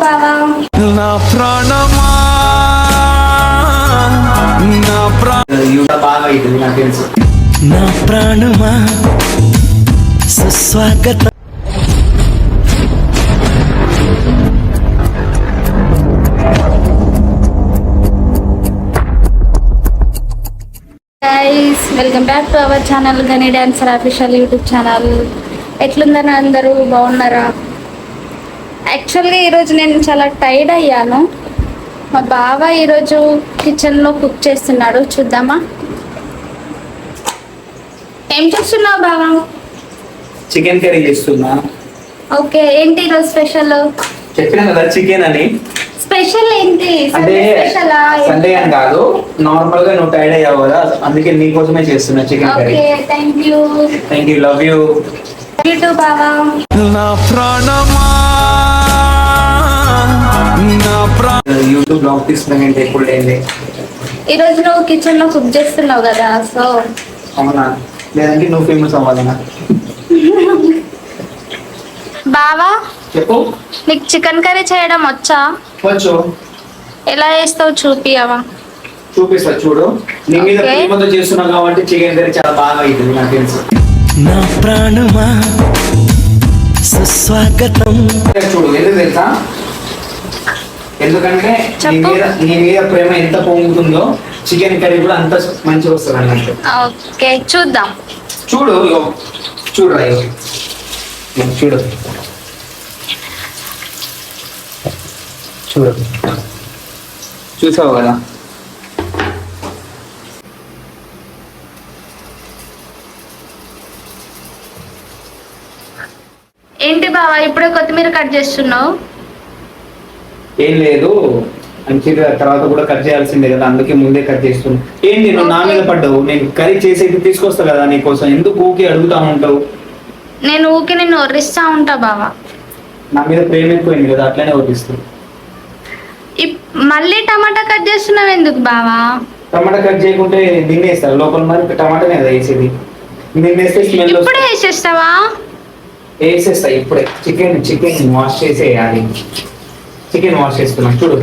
బావా. నా ప్రాణమా బాగా అవుతుంది నాకు తెలుసు. నా ప్రాణమా సుస్వాగతం. Guys welcome back to our channel గనీ డాన్సర్ అఫీషియల్ యూట్యూబ్ ఛానల్. ఎట్లుందని అందరూ బాగున్నారా? యాక్చువల్గా ఈరోజు నేను చాలా టైర్డ్ అయ్యాను. మా బావ ఈరోజు కిచెన్లో కుక్ చేస్తున్నాడు, చూద్దామా? ఏం చేస్తున్నావు బావా? చికెన్ కర్రీ చేస్తున్నా. ఓకే, ఏంటి ఈరోజు స్పెషల్? చెప్పినా కదా చికెన్ అని. స్పెషల్ ఏంటి? అంటే స్పెషలా? సండే అని కాదు, నార్మల్ గా నువ్వు టైర్డ్ అయ్యావు కదా, అందుకే నీకోసమే చేస్తున్నా chicken curry. Okay, thank you. Thank you, love you. To బావా. నా ప్రాణమా యూట్యూబ్ బ్లాగ్ తీసుకున్నానంటే ఎప్పుడు లేదే. ఈరోజు నువ్వు కిచెన్లో కుక్ చేస్తున్నావు కదా, సో అవునా? లేదంటే నువ్వు ఫేమస్ అవ్వాలనా? బావా, చెప్పు. నీకు చికెన్ కర్రీ చేయడం వచ్చా? వచ్చు. ఎలా చేస్తావు చూపియవా? చూపిస్తా చూడు. నీ మీద Okay. ప్రేమతో చేస్తున్నా కాబట్టి చికెన్ కర్రీ చాలా బాగా అవుతుంది నాకు తెలుసు. నా ప్రాణమా సుస్వాగతం. చూడు, ఎందుకు తెలుసా? ఎందుకంటే చెప్పు. నీ మీద ప్రేమ ఎంత పొంగుతుందో చికెన్ కర్రీ కూడా అంత మంచిగా వస్తుంది అన్నట్టు. ఓకే, చూద్దాం. చూడు, ఇగో చూడురా, ఇగో చూడు చూడు, చూసావు కదా? ఏంటి బావా, ఇప్పుడే కొత్తిమీర కట్ చేస్తున్నావు? ఏం లేదు, మంచిగా తర్వాత కూడా కట్ చేయాల్సిందే కదా, అందుకే ముందే కట్ చేస్తున్నా. ఏంటి నువ్వు నా మీద పడ్డావు? నేను కర్రీ చేసేది తీసుకొస్తా కదా నీకోసం, ఎందుకు ఊకి అడుగుతా ఉంటావు? నేను ఊకే నిన్ను ఒర్రిస్తా ఉంటా బావా. నా మీద ప్రేమ ఎక్కువైంది కదా, అట్లనే వదిలిస్తావు. మళ్ళీ టమాటా కట్ చేస్తున్నావు ఎందుకు బావా? టమాటా కట్ చేయకుంటే నిన్నేస్తారు లోపల, మరి టమాటానే కదా వేసేది. నిన్నేస్తే స్మెల్ ఇప్పుడే వేసేస్తావా? వేసేస్తా ఇప్పుడే. చికెన్ వాష్ చేసేయాలి. చికెన్ వాష్ చేస్తున్నా చూడు.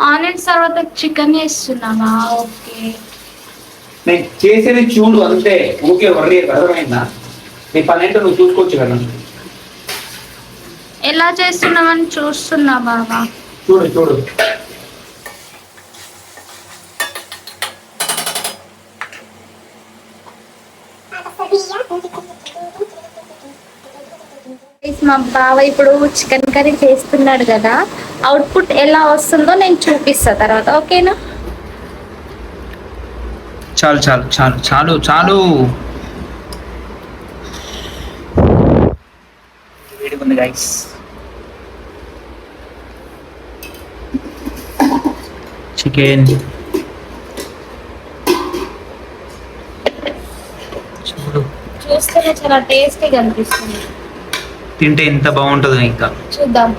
ఆనియన్స్ తర్వాత చికెన్ వేస్తున్నావా? ఓకే, నేను చేసేది చూడు అంతే, ఊకే వర్రీ. అర్థమైందా? నీ పని ఏంటో నువ్వు చూసుకోవచ్చు కదా. ఎలా చేస్తున్నావని చూస్తున్నా బావా. చూడు చూడు. మా బావ ఇప్పుడు చికెన్ కర్రీ చేస్తున్నాడు కదా, అవుట్పుట్ ఎలా వస్తుందో నేను చూపిస్తా తర్వాత, ఓకేనా? చాలు చాలు చాలు చాలు చాలు. వేడిగా ఉంది గైస్. చికెన్ చూడు, చూస్తేనే చాలా టేస్టీగా అనిపిస్తుంది. తింటే ఎంత బాగుంటుందో. ఇంకా చూద్దాం.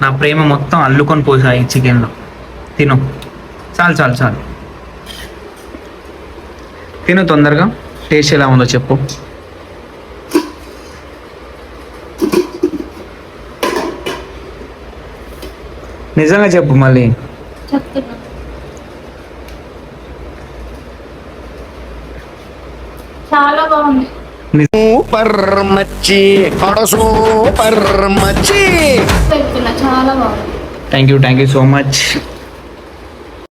నా ప్రేమ మొత్తం అల్లుకొని పోసాయి చికెన్లో. తిను, చాలు చాలు చాలు తిను తొందరగా. టేస్ట్ ఎలా ఉందో చెప్పు. నిజంగా చెప్పు మళ్ళీ. చెప్తున్నా. చాలా బాగుంది. సూపర్ మచ్చి సూపర్ మచ్చి. చెప్తున్నా, చాలా బాగుంది. Thank you so much.